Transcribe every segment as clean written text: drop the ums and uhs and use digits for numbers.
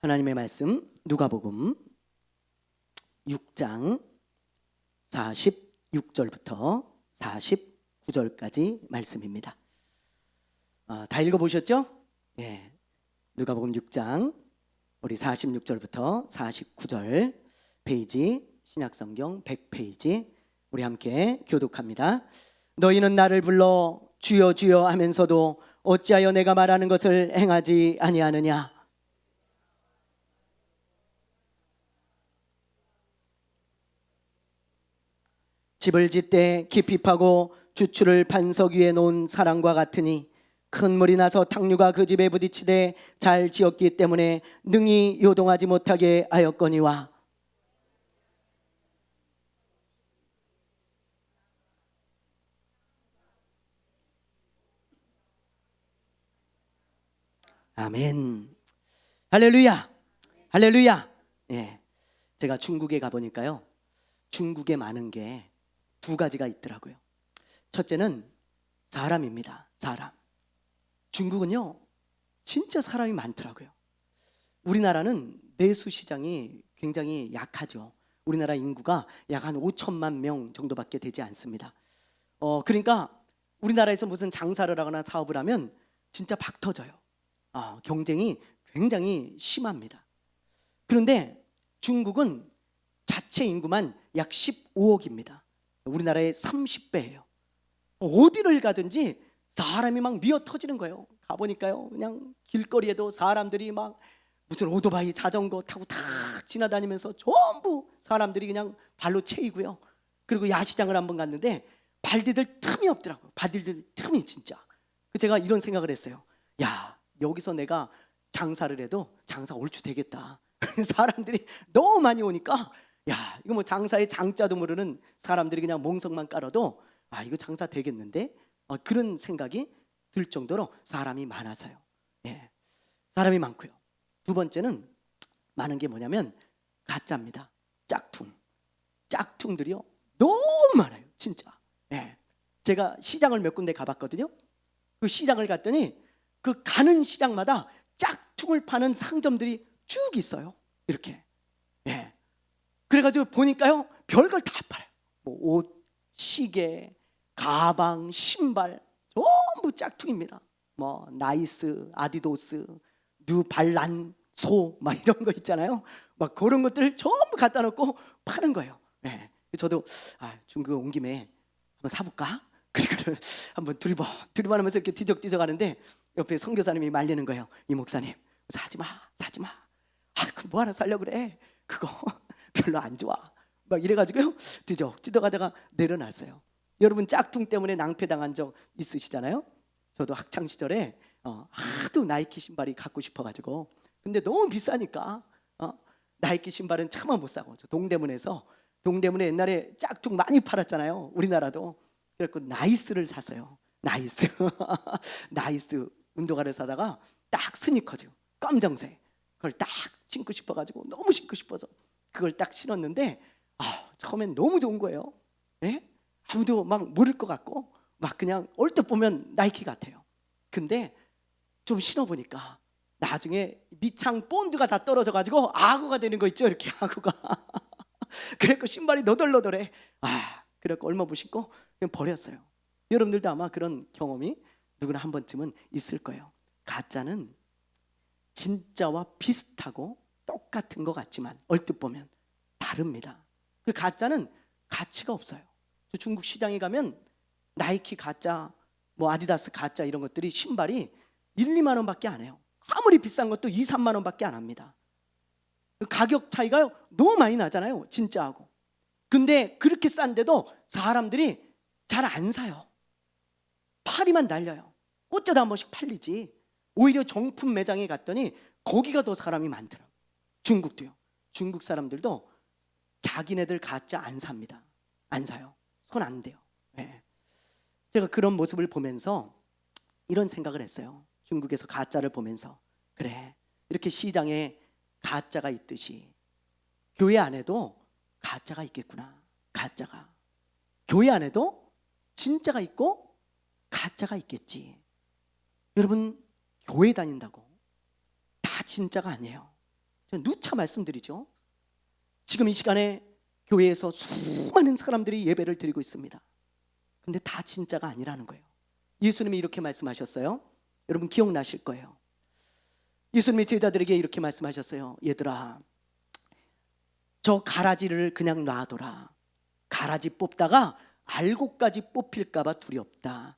하나님의 말씀 누가복음 6장 46절부터 49절까지 말씀입니다. 다 읽어보셨죠? 예, 누가복음 6장 우리 46절부터 49절 페이지 신약성경 100페이지 우리 함께 교독합니다. 너희는 나를 불러 주여 주여 하면서도 어찌하여 내가 말하는 것을 행하지 아니하느냐. 집을 짓되 깊이 파고 주추를 반석 위에 놓은 사람과 같으니 큰 물이 나서 탕류가 그 집에 부딪히되 잘 지었기 때문에 능히 요동하지 못하게 하였거니와. 아멘. 할렐루야. 할렐루야. 예, 제가 중국에 가보니까요, 중국에 많은 게 두 가지가 있더라고요. 첫째는 사람입니다. 사람. 중국은요 진짜 사람이 많더라고요. 우리나라는 내수 시장이 굉장히 약하죠. 우리나라 인구가 약 한 5천만 명 정도밖에 되지 않습니다. 그러니까 우리나라에서 무슨 장사를 하거나 사업을 하면 진짜 박 터져요. 경쟁이 굉장히 심합니다. 그런데 중국은 자체 인구만 약 15억입니다. 우리나라의 30배예요. 어디를 가든지 사람이 막 미어 터지는 거예요. 가보니까요, 그냥 길거리에도 사람들이 막 무슨 오토바이, 자전거 타고 다 지나다니면서 전부 사람들이 그냥 발로 채이고요. 그리고 야시장을 한번 갔는데 발 디딜 틈이 없더라고요. 발 디딜 틈이 진짜. 제가 이런 생각을 했어요. 야, 여기서 내가 장사를 해도 장사 옳지 되겠다. 사람들이 너무 많이 오니까 야, 이거 뭐 장사의 장자도 모르는 사람들이 그냥 몽석만 깔아도 이거 장사 되겠는데? 그런 생각이 들 정도로 사람이 많아서요. 예, 사람이 많고요. 두 번째는 많은 게 뭐냐면 가짜입니다. 짝퉁. 짝퉁들이요 너무 많아요, 진짜. 예, 제가 시장을 몇 군데 가봤거든요. 그 시장을 갔더니 그 가는 시장마다 짝퉁을 파는 상점들이 쭉 있어요. 이렇게. 예. 그래가지고 보니까요, 별걸 다 팔아요. 뭐 옷, 시계, 가방, 신발 전부 짝퉁입니다. 뭐 나이스, 아디도스, 뉴발란소 막 이런 거 있잖아요. 막 그런 것들 전부 갖다 놓고 파는 거예요. 네. 저도 중국 온 김에 한번 사볼까? 그리고 한번 두리번하면서 이렇게 뒤적뒤적 하는데 옆에 선교사님이 말리는 거예요. 이 목사님, 사지 마. 그 뭐 하나 살려고 그래? 그거 별로 안 좋아. 막 이래가지고요, 뒤적 하다가 내려놨어요. 여러분 짝퉁 때문에 낭패당한 적 있으시잖아요. 저도 학창 시절에 하도 나이키 신발이 갖고 싶어가지고, 근데 너무 비싸니까 나이키 신발은 차마 못 사고, 저 동대문에 옛날에 짝퉁 많이 팔았잖아요, 우리나라도. 그래서 나이스를 샀어요. 나이스 나이스 운동화를 사다가 딱 스니커즈 검정색, 그걸 딱 신고 싶어가지고, 너무 신고 싶어서 그걸 딱 신었는데 처음엔 너무 좋은 거예요. 예? 아무도 막 모를 것 같고 막 그냥 얼핏 보면 나이키 같아요. 근데 좀 신어보니까 나중에 밑창 본드가 다 떨어져가지고 악어가 되는 거 있죠, 이렇게 악어가. 그래서 신발이 너덜너덜해. 그래서 얼마 못 신고 그냥 버렸어요. 여러분들도 아마 그런 경험이 누구나 한 번쯤은 있을 거예요. 가짜는 진짜와 비슷하고 똑같은 것 같지만 얼뜻 보면 다릅니다. 그 가짜는 가치가 없어요. 중국 시장에 가면 나이키 가짜, 뭐 아디다스 가짜 이런 것들이 신발이 1, 2만 원밖에 안 해요. 아무리 비싼 것도 2, 3만 원밖에 안 합니다. 가격 차이가 너무 많이 나잖아요, 진짜하고. 근데 그렇게 싼데도 사람들이 잘 안 사요. 파리만 날려요. 어쩌다 한 번씩 팔리지. 오히려 정품 매장에 갔더니 거기가 더 사람이 많더라고요. 중국도요. 중국 사람들도 자기네들 가짜 안 삽니다. 안 사요. 손 안 대요. 네. 제가 그런 모습을 보면서 이런 생각을 했어요. 중국에서 가짜를 보면서, 그래, 이렇게 시장에 가짜가 있듯이 교회 안에도 가짜가 있겠구나. 가짜가. 교회 안에도 진짜가 있고 가짜가 있겠지. 여러분, 교회 다닌다고 다 진짜가 아니에요. 제가 누차 말씀드리죠. 지금 이 시간에 교회에서 수많은 사람들이 예배를 드리고 있습니다. 근데 다 진짜가 아니라는 거예요. 예수님이 이렇게 말씀하셨어요. 여러분 기억나실 거예요. 예수님이 제자들에게 이렇게 말씀하셨어요. 얘들아, 저 가라지를 그냥 놔둬라. 가라지 뽑다가 알곡까지 뽑힐까 봐 두렵다.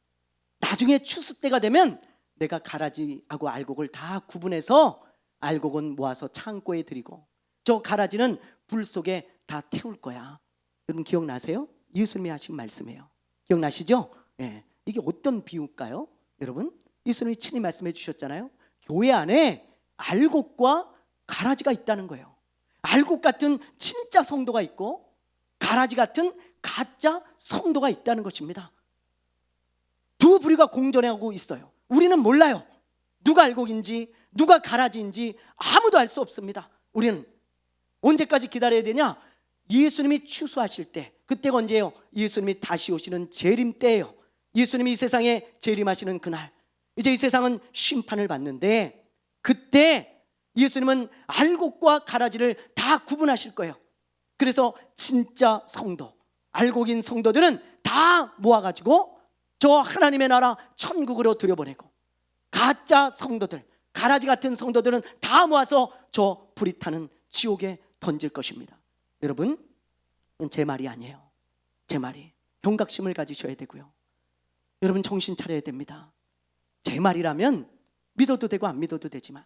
나중에 추수 때가 되면 내가 가라지하고 알곡을 다 구분해서 알곡은 모아서 창고에 드리고 저 가라지는 불 속에 다 태울 거야. 여러분 기억나세요? 예수님이 하신 말씀이에요. 기억나시죠? 예. 이게 어떤 비유일까요? 여러분 예수님이 친히 말씀해 주셨잖아요. 교회 안에 알곡과 가라지가 있다는 거예요. 알곡 같은 진짜 성도가 있고 가라지 같은 가짜 성도가 있다는 것입니다. 두 부류가 공존하고 있어요. 우리는 몰라요. 누가 알곡인지 누가 가라지인지 아무도 알 수 없습니다. 우리는 언제까지 기다려야 되냐? 예수님이 추수하실 때, 그때가 언제예요? 예수님이 다시 오시는 재림 때예요. 예수님이 이 세상에 재림하시는 그날, 이제 이 세상은 심판을 받는데 그때 예수님은 알곡과 가라지를 다 구분하실 거예요. 그래서 진짜 성도, 알곡인 성도들은 다 모아가지고 저 하나님의 나라 천국으로 들여보내고 가짜 성도들, 가라지 같은 성도들은 다 모아서 저 불이 타는 지옥에 던질 것입니다. 여러분, 제 말이 아니에요. 제 말이. 경각심을 가지셔야 되고요. 여러분 정신 차려야 됩니다. 제 말이라면 믿어도 되고 안 믿어도 되지만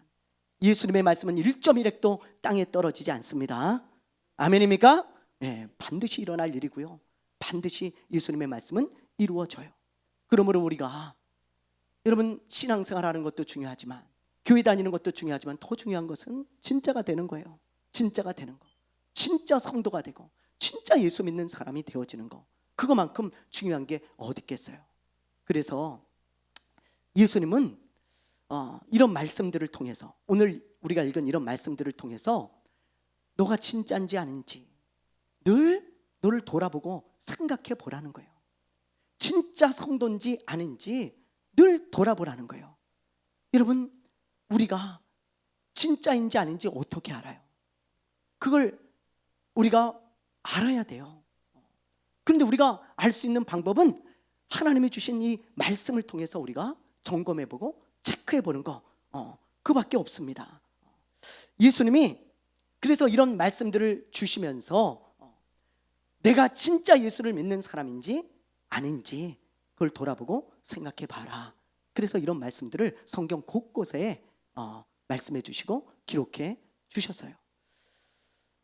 예수님의 말씀은 1.1핵도 땅에 떨어지지 않습니다. 아멘입니까? 네, 반드시 일어날 일이고요. 반드시 예수님의 말씀은 이루어져요. 그러므로 우리가 여러분 신앙생활하는 것도 중요하지만 교회 다니는 것도 중요하지만 더 중요한 것은 진짜가 되는 거예요. 진짜가 되는 거. 진짜 성도가 되고 진짜 예수 믿는 사람이 되어지는 거. 그거만큼 중요한 게 어디 있겠어요. 그래서 예수님은 이런 말씀들을 통해서 오늘 우리가 읽은 이런 말씀들을 통해서 너가 진짜인지 아닌지 늘 너를 돌아보고 생각해 보라는 거예요. 진짜 성도인지 아닌지 늘 돌아보라는 거예요. 여러분 우리가 진짜인지 아닌지 어떻게 알아요? 그걸 우리가 알아야 돼요. 그런데 우리가 알 수 있는 방법은 하나님이 주신 이 말씀을 통해서 우리가 점검해보고 체크해보는 거, 그밖에 없습니다. 예수님이 그래서 이런 말씀들을 주시면서 내가 진짜 예수를 믿는 사람인지 아닌지 그걸 돌아보고 생각해봐라. 그래서 이런 말씀들을 성경 곳곳에 말씀해 주시고 기록해 주셨어요.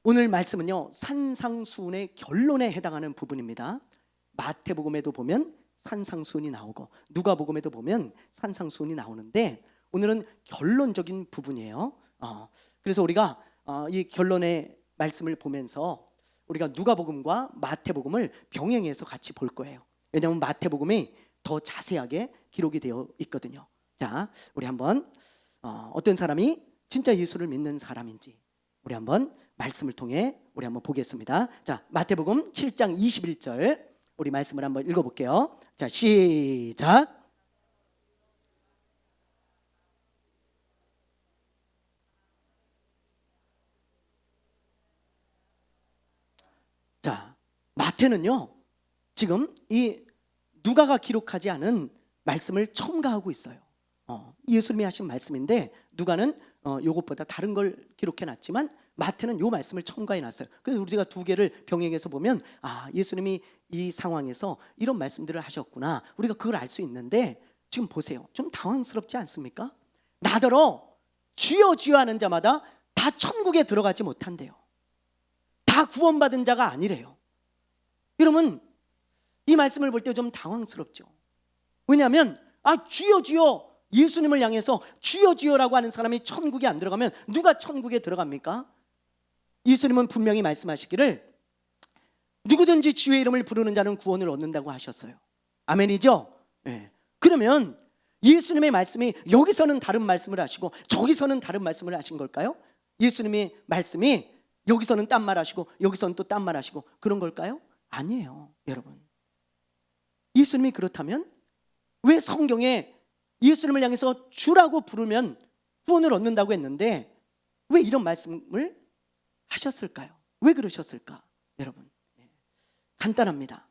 오늘 말씀은요 산상수훈의 결론에 해당하는 부분입니다. 마태복음에도 보면 산상수훈이 나오고 누가복음에도 보면 산상수훈이 나오는데 오늘은 결론적인 부분이에요. 그래서 우리가 이 결론의 말씀을 보면서 우리가 누가복음과 마태복음을 병행해서 같이 볼 거예요. 왜냐하면 마태복음이 더 자세하게 기록이 되어 있거든요. 자, 우리 한번 어떤 사람이 진짜 예수를 믿는 사람인지 우리 한번 말씀을 통해 우리 한번 보겠습니다. 자, 마태복음 7장 21절 우리 말씀을 한번 읽어볼게요. 자, 시작. 자, 마태는요 지금 이 누가가 기록하지 않은 말씀을 첨가하고 있어요. 예수님이 하신 말씀인데 누가는 요것보다 다른 걸 기록해놨지만 마태는 요 말씀을 첨가해놨어요. 그래서 우리가 두 개를 병행해서 보면 예수님이 이 상황에서 이런 말씀들을 하셨구나 우리가 그걸 알 수 있는데 지금 보세요. 좀 당황스럽지 않습니까? 나더러 주여 주여 하는 자마다 다 천국에 들어가지 못한대요. 다 구원받은 자가 아니래요. 여러분 이 말씀을 볼 때 좀 당황스럽죠. 왜냐하면 주여 주여 예수님을 향해서 주여 주여라고 하는 사람이 천국에 안 들어가면 누가 천국에 들어갑니까? 예수님은 분명히 말씀하시기를 누구든지 주의 이름을 부르는 자는 구원을 얻는다고 하셨어요. 아멘이죠? 네. 그러면 예수님의 말씀이 여기서는 다른 말씀을 하시고 저기서는 다른 말씀을 하신 걸까요? 예수님의 말씀이 여기서는 딴 말 하시고 여기서는 또 딴 말 하시고 그런 걸까요? 아니에요, 여러분. 예수님이 그렇다면 왜 성경에 예수님을 향해서 주라고 부르면 구원을 얻는다고 했는데 왜 이런 말씀을 하셨을까요? 왜 그러셨을까? 여러분, 간단합니다.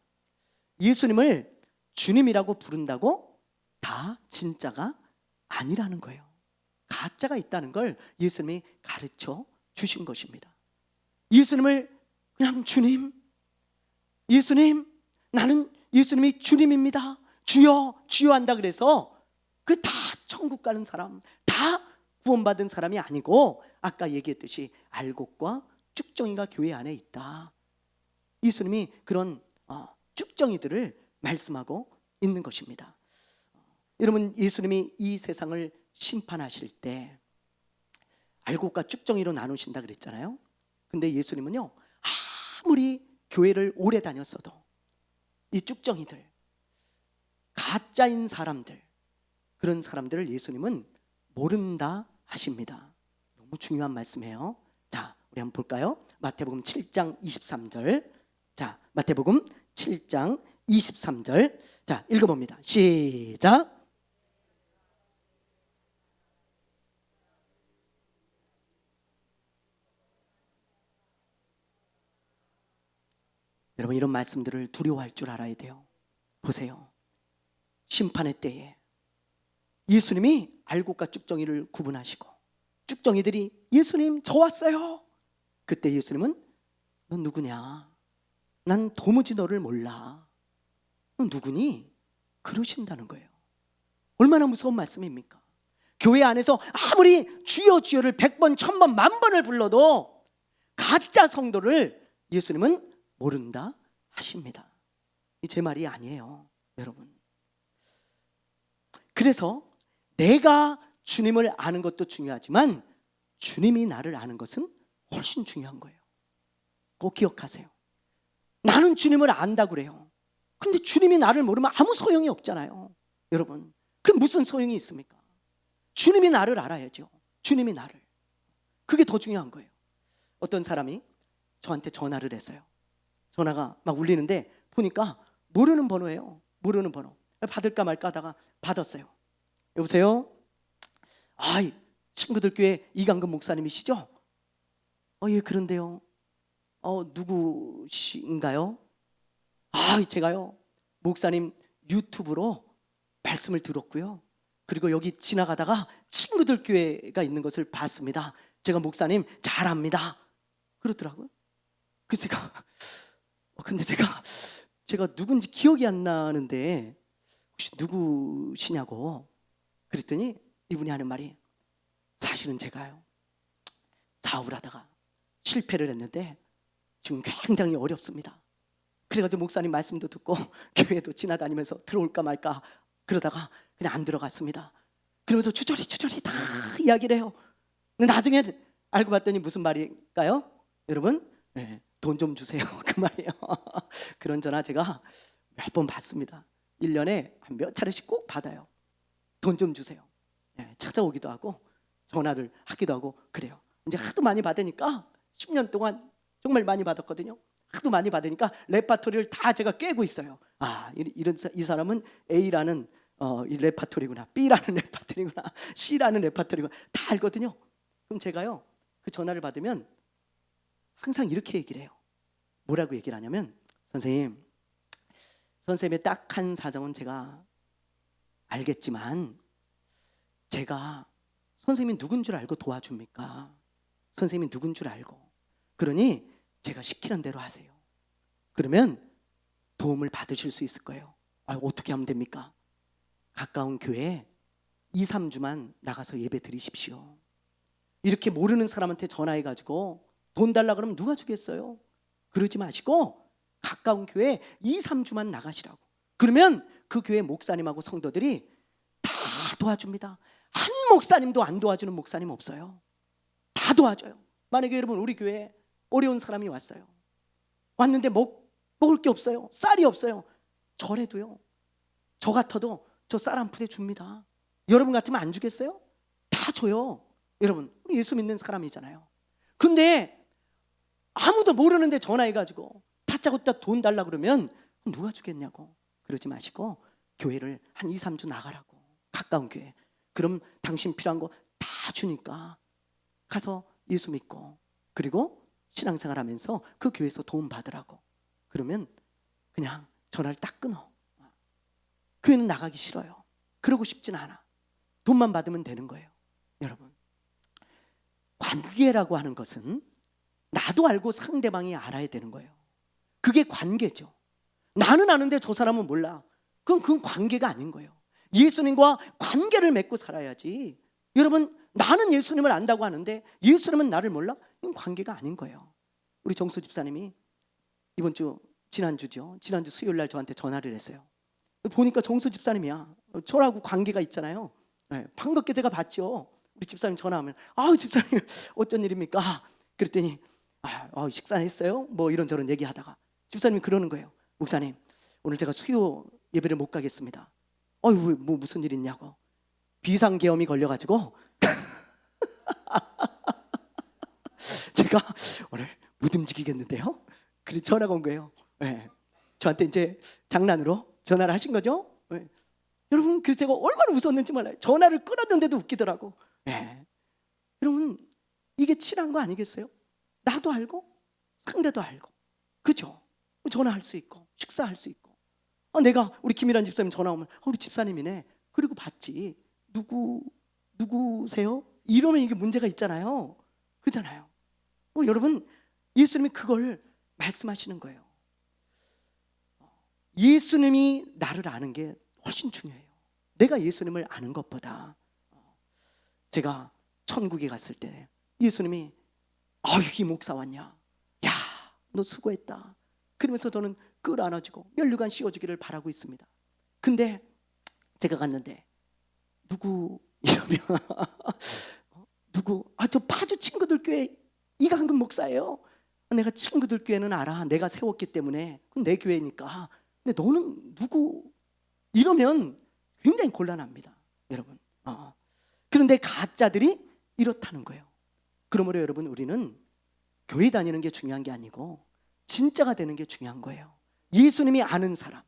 예수님을 주님이라고 부른다고 다 진짜가 아니라는 거예요. 가짜가 있다는 걸 예수님이 가르쳐 주신 것입니다. 예수님을 그냥 주님, 예수님, 나는 예수님이 주님입니다, 주여 주여 한다 그래서 그 다 천국 가는 사람, 다 구원받은 사람이 아니고, 아까 얘기했듯이 알곡과 쭉정이가 교회 안에 있다. 예수님이 그런 쭉정이들을 말씀하고 있는 것입니다. 여러분, 예수님이 이 세상을 심판하실 때 알곡과 쭉정이로 나누신다 그랬잖아요. 근데 예수님은요, 아무리 교회를 오래 다녔어도 이 쭉정이들, 가짜인 사람들, 그런 사람들을 예수님은 모른다 하십니다. 너무 중요한 말씀이에요. 자, 우리 한번 볼까요? 마태복음 7장 23절. 자, 마태복음 7장 23절. 자, 읽어봅니다. 시작. 여러분, 이런 말씀들을 두려워할 줄 알아야 돼요. 보세요. 심판의 때에 예수님이 알곡과 쭉정이를 구분하시고, 쭉정이들이 예수님 저 왔어요. 그때 예수님은 넌 누구냐? 난 도무지 너를 몰라. 넌 누구니? 그러신다는 거예요. 얼마나 무서운 말씀입니까? 교회 안에서 아무리 주여 주여를 100번, 1000번, 10,000번을 불러도 가짜 성도를 예수님은 모른다 하십니다. 이 제 말이 아니에요, 여러분. 그래서 내가 주님을 아는 것도 중요하지만 주님이 나를 아는 것은 훨씬 중요한 거예요. 꼭 기억하세요. 나는 주님을 안다고 그래요. 근데 주님이 나를 모르면 아무 소용이 없잖아요. 여러분, 그 무슨 소용이 있습니까? 주님이 나를 알아야죠. 주님이 나를. 그게 더 중요한 거예요. 어떤 사람이 저한테 전화를 했어요. 전화가 막 울리는데 보니까 모르는 번호예요. 모르는 번호. 받을까 말까 하다가 받았어요. 여보세요? 친구들 교회 이강근 목사님이시죠? 예, 그런데요. 누구신가요? 제가요, 목사님 유튜브로 말씀을 들었고요, 그리고 여기 지나가다가 친구들 교회가 있는 것을 봤습니다. 제가 목사님 잘 압니다. 그러더라고요. 그래서 근데 제가 누군지 기억이 안 나는데 혹시 누구시냐고 그랬더니 이분이 하는 말이, 사실은 제가요, 사업을 하다가 실패를 했는데 지금 굉장히 어렵습니다. 그래가지고 목사님 말씀도 듣고 교회도 지나다니면서 들어올까 말까 그러다가 그냥 안 들어갔습니다. 그러면서 주저리 다 이야기를 해요. 근데 나중에 알고 봤더니 무슨 말일까요? 여러분, 돈 좀 주세요, 그 말이에요. 그런 전화 제가 몇 번 받습니다. 1년에 한 몇 차례씩 꼭 받아요. 돈 좀 주세요. 찾아오기도 하고 전화를 하기도 하고 그래요. 이제 하도 많이 받으니까 10년 동안 정말 많이 받았거든요. 하도 많이 받으니까 레파토리를 다 제가 깨고 있어요. 이 사람은 A라는 이 레파토리구나, B라는 레파토리구나, C라는 레파토리구나, 다 알거든요. 그럼 제가요, 그 전화를 받으면 항상 이렇게 얘기를 해요. 뭐라고 얘기를 하냐면, 선생님의 딱한 사정은 제가 알겠지만 제가 선생님이 누군 줄 알고 도와줍니까? 선생님이 누군 줄 알고. 그러니 제가 시키는 대로 하세요. 그러면 도움을 받으실 수 있을 거예요. 어떻게 하면 됩니까? 가까운 교회에 2, 3주만 나가서 예배 드리십시오. 이렇게 모르는 사람한테 전화해가지고 돈 달라 그러면 누가 주겠어요? 그러지 마시고 가까운 교회에 2, 3주만 나가시라고. 그러면 그 교회 목사님하고 성도들이 다 도와줍니다. 한 목사님도 안 도와주는 목사님 없어요. 다 도와줘요. 만약에 여러분 우리 교회에 어려운 사람이 왔는데 먹을 게 없어요, 쌀이 없어요, 저래도요, 저 같아도 저 쌀 한 푸대 줍니다. 여러분 같으면 안 주겠어요? 다 줘요. 여러분, 우리 예수 믿는 사람이잖아요. 근데 아무도 모르는데 전화해가지고 다짜고짜 돈 달라 그러면 누가 주겠냐고. 그러지 마시고 교회를 한 2, 3주 나가라고. 가까운 교회. 그럼 당신 필요한 거 다 주니까 가서 예수 믿고 그리고 신앙생활 하면서 그 교회에서 도움 받으라고. 그러면 그냥 전화를 딱 끊어. 교회는 나가기 싫어요. 그러고 싶진 않아. 돈만 받으면 되는 거예요. 여러분, 관계라고 하는 것은 나도 알고 상대방이 알아야 되는 거예요. 그게 관계죠. 나는 아는데 저 사람은 몰라. 그건 관계가 아닌 거예요. 예수님과 관계를 맺고 살아야지. 여러분, 나는 예수님을 안다고 하는데 예수님은 나를 몰라? 이건 관계가 아닌 거예요. 우리 정수 집사님이 지난주 수요일 날 저한테 전화를 했어요. 보니까 정수 집사님이야. 저하고 관계가 있잖아요. 반갑게 제가 봤죠. 우리 집사님 전화하면 집사님 어쩐 일입니까? 그랬더니 식사했어요? 뭐 이런저런 얘기하다가 집사님이 그러는 거예요. 목사님, 오늘 제가 수요 예배를 못 가겠습니다. 왜 뭐 무슨 일 있냐고. 비상계엄이 걸려가지고 제가 오늘 못 움직이겠는데요. 그래 전화가 온 거예요. 저한테 이제 장난으로 전화를 하신 거죠. 여러분, 그래서 제가 얼마나 웃었는지 몰라요. 전화를 끊었는데도 웃기더라고. 여러분, 이게 친한 거 아니겠어요? 나도 알고 상대도 알고, 그죠? 전화할 수 있고 식사할 수 있고. 내가 우리 김일환 집사님 전화 오면 우리 집사님이네. 그리고 받지. 누구세요? 이러면 이게 문제가 있잖아요. 그잖아요. 여러분, 예수님이 그걸 말씀하시는 거예요. 예수님이 나를 아는 게 훨씬 중요해요. 내가 예수님을 아는 것보다. 제가 천국에 갔을 때 예수님이 이 목사 왔냐? 야, 너 수고했다. 그러면서 저는 끌어안아주고 면류관 씌워주기를 바라고 있습니다. 근데 제가 갔는데 누구 이러면 누구? 저 파주 친구들 교회 이강근 목사예요. 내가 친구들 교회는 알아. 내가 세웠기 때문에. 그럼 내 교회니까. 근데 너는 누구? 이러면 굉장히 곤란합니다, 여러분. 그런데 가짜들이 이렇다는 거예요. 그러므로 여러분, 우리는 교회 다니는 게 중요한 게 아니고 진짜가 되는 게 중요한 거예요. 예수님이 아는 사람,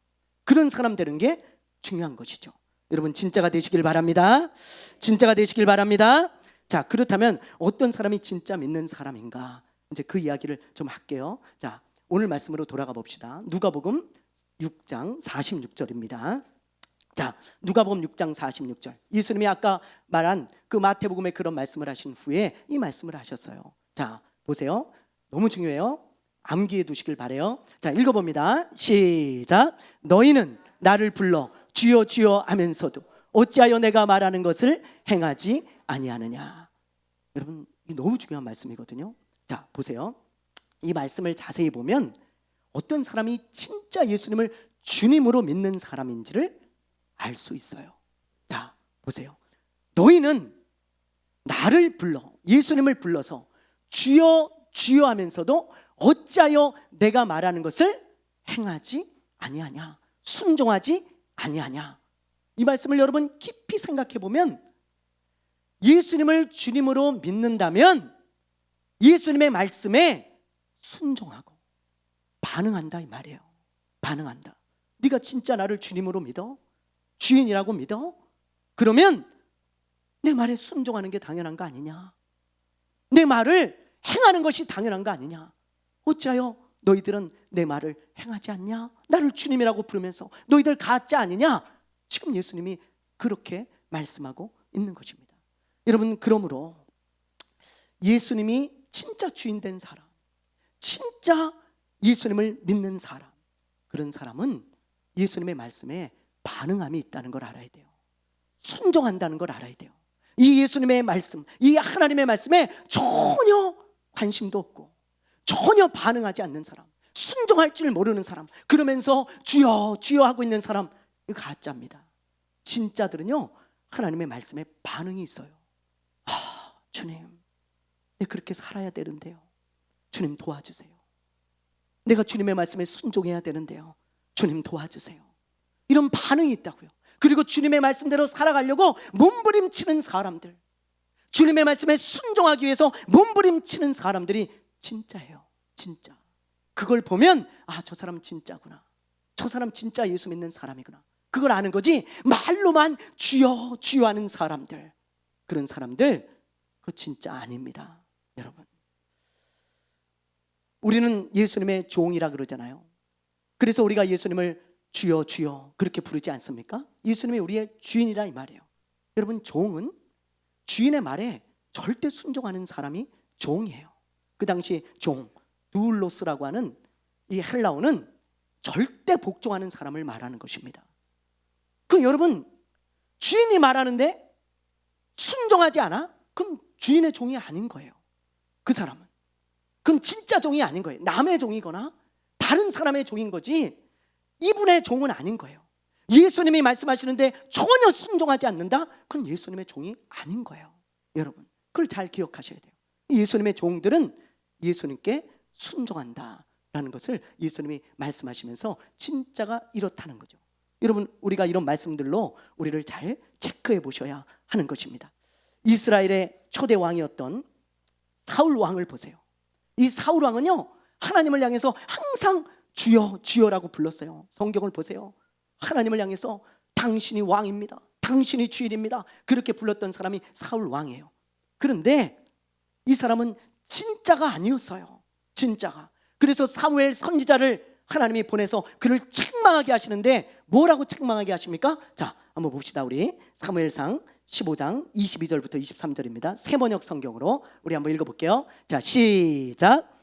그런 사람 되는 게 중요한 것이죠. 여러분, 진짜가 되시길 바랍니다. 진짜가 되시길 바랍니다. 자, 그렇다면 어떤 사람이 진짜 믿는 사람인가? 이제 그 이야기를 좀 할게요. 자, 오늘 말씀으로 돌아가 봅시다. 누가복음 6장 46절입니다. 자, 누가복음 6장 46절. 예수님이 아까 말한 그 마태복음에 그런 말씀을 하신 후에 이 말씀을 하셨어요. 자, 보세요. 너무 중요해요. 암기해 두시길 바래요. 자, 읽어봅니다. 시작. 너희는 나를 불러 주여 주여 하면서도 어찌하여 내가 말하는 것을 행하지 아니하느냐. 여러분, 이 너무 중요한 말씀이거든요. 자, 보세요. 이 말씀을 자세히 보면 어떤 사람이 진짜 예수님을 주님으로 믿는 사람인지를 알 수 있어요. 자, 보세요. 너희는 나를 불러, 예수님을 불러서 주여 주여 하면서도 어찌하여 내가 말하는 것을 행하지 아니하냐, 순종하지 아니하냐. 이 말씀을 여러분 깊이 생각해 보면 예수님을 주님으로 믿는다면 예수님의 말씀에 순종하고 반응한다, 이 말이에요. 반응한다. 네가 진짜 나를 주님으로 믿어? 주인이라고 믿어? 그러면 내 말에 순종하는 게 당연한 거 아니냐? 내 말을 행하는 것이 당연한 거 아니냐? 어찌하여 너희들은 내 말을 행하지 않냐? 나를 주님이라고 부르면서 너희들 가짜 아니냐? 지금 예수님이 그렇게 말씀하고 있는 것입니다. 여러분, 그러므로 예수님이 진짜 주인 된 사람, 진짜 예수님을 믿는 사람, 그런 사람은 예수님의 말씀에 반응함이 있다는 걸 알아야 돼요. 순종한다는 걸 알아야 돼요. 이 예수님의 말씀, 이 하나님의 말씀에 전혀 관심도 없고 전혀 반응하지 않는 사람, 순종할 줄 모르는 사람, 그러면서 주여 주여 하고 있는 사람, 이거 가짜입니다. 진짜들은요, 하나님의 말씀에 반응이 있어요. 주님, 내가 그렇게 살아야 되는데요, 주님 도와주세요. 내가 주님의 말씀에 순종해야 되는데요, 주님 도와주세요. 이런 반응이 있다고요. 그리고 주님의 말씀대로 살아가려고 몸부림치는 사람들, 주님의 말씀에 순종하기 위해서 몸부림치는 사람들이 진짜예요. 진짜. 그걸 보면 저 사람 진짜구나, 저 사람 진짜 예수 믿는 사람이구나, 그걸 아는 거지. 말로만 주여 주여 하는 사람들, 그런 사람들 그거 진짜 아닙니다. 여러분, 우리는 예수님의 종이라 그러잖아요. 그래서 우리가 예수님을 주여 주여 그렇게 부르지 않습니까? 예수님이 우리의 주인이라 이 말이에요. 여러분, 종은 주인의 말에 절대 순종하는 사람이 종이에요. 그 당시 종, 두울로스라고 하는 이 헬라어는 절대 복종하는 사람을 말하는 것입니다. 그럼 여러분, 주인이 말하는데 순종하지 않아? 그럼 주인의 종이 아닌 거예요. 그 사람은. 그건 진짜 종이 아닌 거예요. 남의 종이거나 다른 사람의 종인 거지 이분의 종은 아닌 거예요. 예수님이 말씀하시는데 전혀 순종하지 않는다? 그건 예수님의 종이 아닌 거예요. 여러분, 그걸 잘 기억하셔야 돼요. 예수님의 종들은 예수님께 순종한다라는 것을 예수님이 말씀하시면서 진짜가 이렇다는 거죠. 여러분, 우리가 이런 말씀들로 우리를 잘 체크해 보셔야 하는 것입니다. 이스라엘의 초대 왕이었던 사울 왕을 보세요. 이 사울 왕은요, 하나님을 향해서 항상 주여 주여라고 불렀어요. 성경을 보세요. 하나님을 향해서 당신이 왕입니다, 당신이 주인입니다, 그렇게 불렀던 사람이 사울 왕이에요. 그런데 이 사람은 진짜가 아니었어요. 진짜가. 그래서 사무엘 선지자를 하나님이 보내서 그를 책망하게 하시는데 뭐라고 책망하게 하십니까? 자, 한번 봅시다. 우리 사무엘상 15장 22절부터 23절입니다. 새번역 성경으로 우리 한번 읽어볼게요. 자, 시작.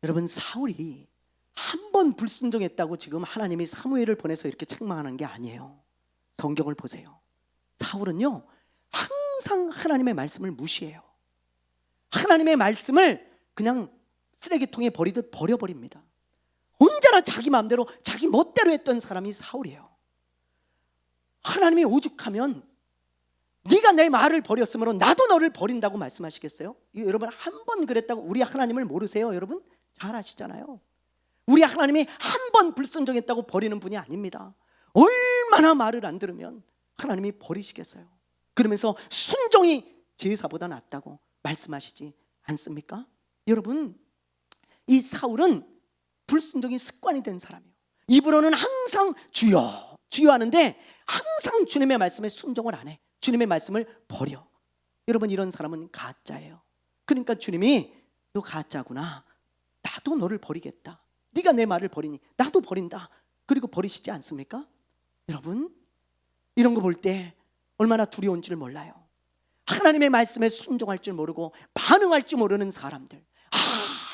여러분, 사울이 한 번 불순종했다고 지금 하나님이 사무엘을 보내서 이렇게 책망하는 게 아니에요. 성경을 보세요. 사울은요, 항상 하나님의 말씀을 무시해요. 하나님의 말씀을 그냥 쓰레기통에 버리듯 버려버립니다. 언제나 자기 마음대로 자기 멋대로 했던 사람이 사울이에요. 하나님이 오죽하면 네가 내 말을 버렸으므로 나도 너를 버린다고 말씀하시겠어요? 여러분, 한 번 그랬다고 우리 하나님을 모르세요? 여러분 잘 아시잖아요. 우리 하나님이 한 번 불순종했다고 버리는 분이 아닙니다. 얼마나 말을 안 들으면 하나님이 버리시겠어요? 그러면서 순종이 제사보다 낫다고 말씀하시지 않습니까? 여러분, 이 사울은 불순종이 습관이 된 사람이에요. 입으로는 항상 주여 주여 하는데 항상 주님의 말씀에 순종을 안 해. 주님의 말씀을 버려. 여러분, 이런 사람은 가짜예요. 그러니까 주님이 너 가짜구나, 나도 너를 버리겠다, 네가 내 말을 버리니 나도 버린다, 그리고 버리시지 않습니까? 여러분, 이런 거 볼 때 얼마나 두려운지를 몰라요. 하나님의 말씀에 순종할 줄 모르고 반응할 줄 모르는 사람들,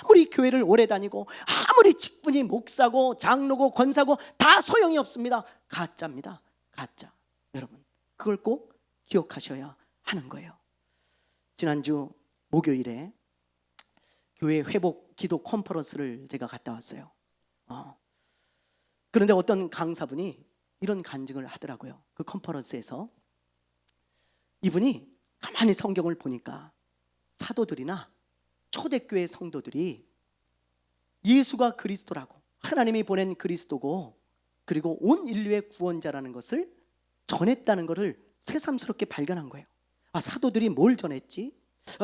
아무리 교회를 오래 다니고 아무리 직분이 목사고 장로고 권사고 다 소용이 없습니다. 가짜입니다. 가짜. 여러분, 그걸 꼭 기억하셔야 하는 거예요. 지난주 목요일에 교회 회복 기도 컨퍼런스를 제가 갔다 왔어요. 그런데 어떤 강사분이 이런 간증을 하더라고요. 그 컨퍼런스에서 이분이 가만히 성경을 보니까 사도들이나 초대교회 성도들이 예수가 그리스도라고, 하나님이 보낸 그리스도고, 그리고 온 인류의 구원자라는 것을 전했다는 것을 새삼스럽게 발견한 거예요. 사도들이 뭘 전했지?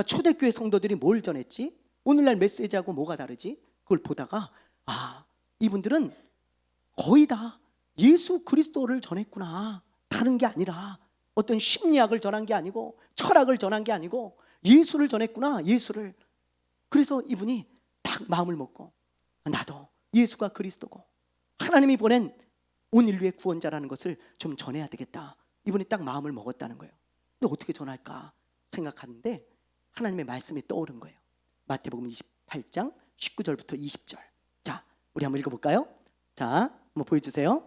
초대교회 성도들이 뭘 전했지? 오늘날 메시지하고 뭐가 다르지? 그걸 보다가 이분들은 거의 다 예수 그리스도를 전했구나. 다른 게 아니라 어떤 심리학을 전한 게 아니고 철학을 전한 게 아니고 예수를 전했구나. 예수를. 그래서 이분이 딱 마음을 먹고 나도 예수가 그리스도고 하나님이 보낸 온 인류의 구원자라는 것을 좀 전해야 되겠다. 이분이 딱 마음을 먹었다는 거예요. 근데 어떻게 전할까 생각하는데 하나님의 말씀이 떠오른 거예요. 마태복음 28장 19절부터 20절. 자, 우리 한번 읽어볼까요? 자, 한번 보여주세요.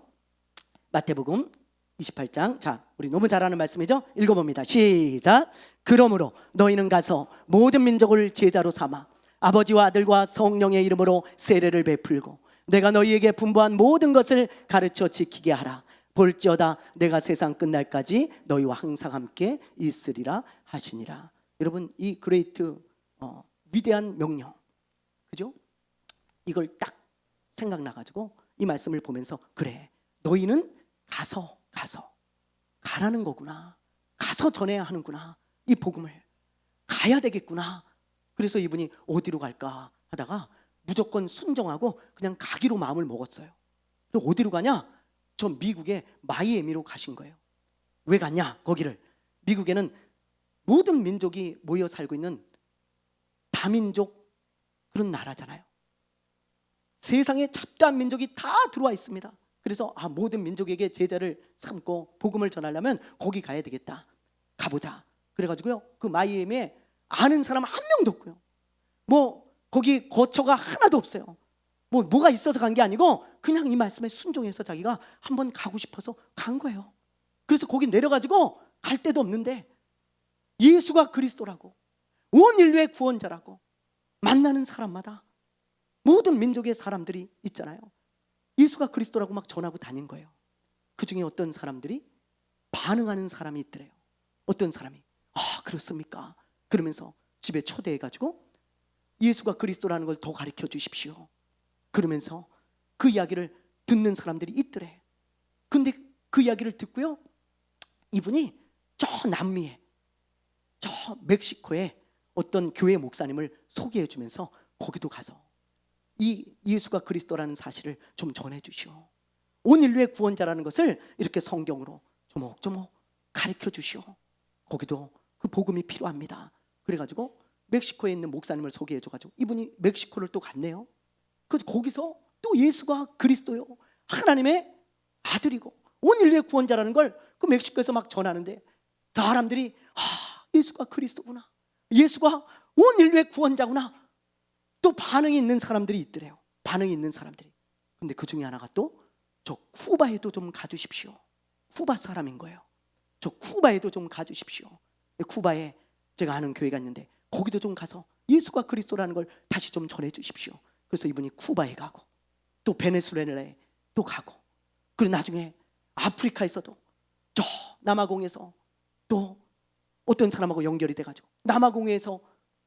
마태복음 28장. 자, 우리 너무 잘 아는 말씀이죠? 읽어봅니다. 시작. 그러므로 너희는 가서 모든 민족을 제자로 삼아 아버지와 아들과 성령의 이름으로 세례를 베풀고 내가 너희에게 분부한 모든 것을 가르쳐 지키게 하라. 볼지어다 내가 세상 끝날까지 너희와 항상 함께 있으리라 하시니라. 여러분, 이 그레이트 위대한 명령, 그죠? 이걸 딱 생각나가지고 이 말씀을 보면서, 그래, 너희는 가서 가라는 거구나. 가서 전해야 하는구나. 이 복음을 가야 되겠구나. 그래서 이분이 어디로 갈까 하다가 무조건 순종하고 그냥 가기로 마음을 먹었어요. 그리고 어디로 가냐? 저 미국의 마이애미로 가신 거예요. 왜 갔냐? 거기를, 미국에는 모든 민족이 모여 살고 있는 다민족 그런 나라잖아요. 세상에 잡다한 민족이 다 들어와 있습니다. 그래서 모든 민족에게 제자를 삼고 복음을 전하려면 거기 가야 되겠다. 가보자. 그래가지고요, 그 마이애미에 아는 사람 한 명도 없고요, 뭐 거기 거처가 하나도 없어요. 뭐가 있어서 간 게 아니고 그냥 이 말씀에 순종해서 자기가 한번 가고 싶어서 간 거예요. 그래서 거기 내려가지고 갈 데도 없는데 예수가 그리스도라고, 온 인류의 구원자라고, 만나는 사람마다 모든 민족의 사람들이 있잖아요. 예수가 그리스도라고 막 전하고 다닌 거예요. 그 중에 어떤 사람들이 반응하는 사람이 있더래요. 어떤 사람이 그렇습니까? 그러면서 집에 초대해가지고 예수가 그리스도라는 걸 더 가르쳐 주십시오. 그러면서 그 이야기를 듣는 사람들이 있더래. 근데 그 이야기를 듣고요, 이분이 저 남미에, 저 멕시코에 어떤 교회 목사님을 소개해 주면서 거기도 가서 이 예수가 그리스도라는 사실을 좀 전해 주시오. 온 인류의 구원자라는 것을 이렇게 성경으로 조목조목 가르쳐 주시오. 거기도 그 복음이 필요합니다. 그래가지고 멕시코에 있는 목사님을 소개해 줘가지고 이분이 멕시코를 또 갔네요. 그래서 거기서 또 예수가 그리스도요, 하나님의 아들이고 온 인류의 구원자라는 걸 그 멕시코에서 막 전하는데 사람들이 예수가 그리스도구나, 예수가 온 인류의 구원자구나, 또 반응이 있는 사람들이 있더래요. 반응이 있는 사람들이. 근데 그 중에 하나가 또 저 쿠바에도 좀 가주십시오. 쿠바 사람인 거예요. 저 쿠바에도 좀 가주십시오. 쿠바에 제가 아는 교회가 있는데 거기도 좀 가서 예수가 그리스도라는 걸 다시 좀 전해 주십시오. 그래서 이분이 쿠바에 가고 또 베네수엘라에 또 가고, 그리고 나중에 아프리카에서도 저 남아공에서 또 어떤 사람하고 연결이 돼가지고 남아공에서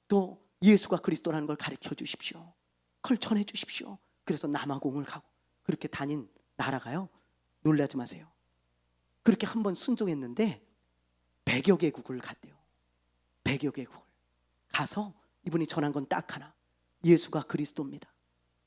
또 예수가 그리스도라는 걸 가르쳐 주십시오. 그걸 전해 주십시오. 그래서 남아공을 가고 그렇게 다닌 나라가요, 놀라지 마세요, 그렇게 한번 순종했는데 100여 개국을 갔대요. 100여 개국을 가서 이분이 전한 건 딱 하나, 예수가 그리스도입니다.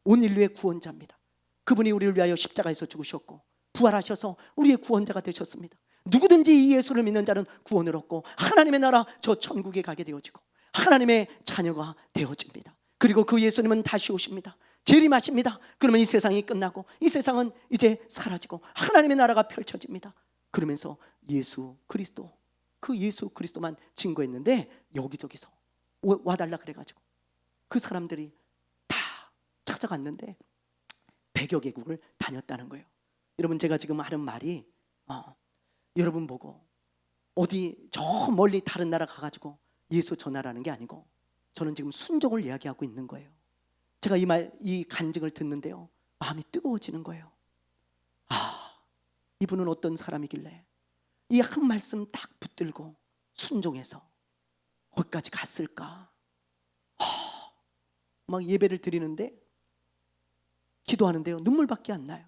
온 인류의 구원자입니다. 그분이 우리를 위하여 십자가에서 죽으셨고 부활하셔서 우리의 구원자가 되셨습니다. 누구든지 이 예수를 믿는 자는 구원을 얻고 하나님의 나라 저 천국에 가게 되어지고 하나님의 자녀가 되어집니다. 그리고 그 예수님은 다시 오십니다. 재림하십니다. 그러면 이 세상이 끝나고 이 세상은 이제 사라지고 하나님의 나라가 펼쳐집니다. 그러면서 예수 그리스도, 그 예수 그리스도만 증거했는데 여기저기서 와달라 그래가지고 그 사람들이 다 찾아갔는데 100여 개국을 다녔다는 거예요. 여러분, 제가 지금 하는 말이 여러분 보고 어디 저 멀리 다른 나라 가가지고 예수 전하라는 게 아니고, 저는 지금 순종을 이야기하고 있는 거예요. 제가 이 간증을 듣는데요, 마음이 뜨거워지는 거예요. 이분은 어떤 사람이길래 이 한 말씀 딱 붙들고 순종해서 거기까지 갔을까? 막 예배를 드리는데 기도하는데요, 눈물밖에 안 나요.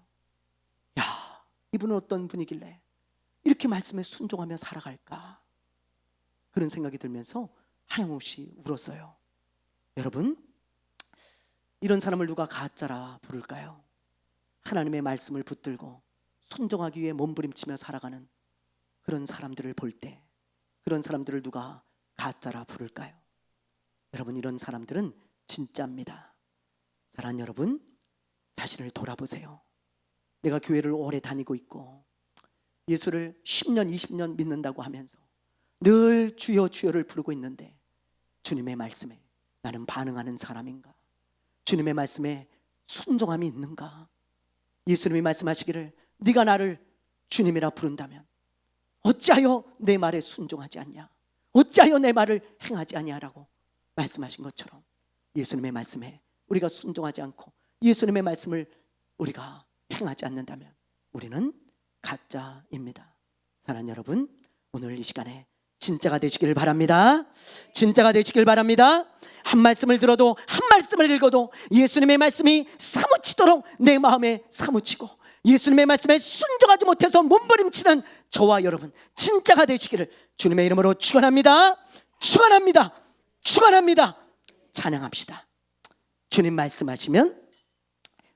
이분은 어떤 분이길래 이렇게 말씀에 순종하며 살아갈까? 그런 생각이 들면서 하염없이 울었어요. 여러분, 이런 사람을 누가 가짜라 부를까요? 하나님의 말씀을 붙들고 순종하기 위해 몸부림치며 살아가는 그런 사람들을 볼 때 그런 사람들을 누가 가짜라 부를까요? 여러분, 이런 사람들은 진짜입니다. 사랑하는 여러분, 자신을 돌아보세요. 내가 교회를 오래 다니고 있고 예수를 10년 20년 믿는다고 하면서 늘 주여 주여를 부르고 있는데 주님의 말씀에 나는 반응하는 사람인가? 주님의 말씀에 순종함이 있는가? 예수님이 말씀하시기를 네가 나를 주님이라 부른다면 어찌하여 내 말에 순종하지 않냐? 어찌하여 내 말을 행하지 않냐라고 말씀하신 것처럼 예수님의 말씀에 우리가 순종하지 않고 예수님의 말씀을 우리가 행하지 않는다면 우리는 가짜입니다. 사랑하는 여러분, 오늘 이 시간에 진짜가 되시길 바랍니다. 진짜가 되시길 바랍니다. 한 말씀을 들어도 한 말씀을 읽어도 예수님의 말씀이 사무치도록 내 마음에 사무치고 예수님의 말씀에 순종하지 못해서 몸부림치는 저와 여러분 진짜가 되시기를 주님의 이름으로 축원합니다. 축원합니다. 축원합니다. 찬양합시다. 주님 말씀하시면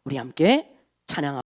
우리 함께 찬양합니다.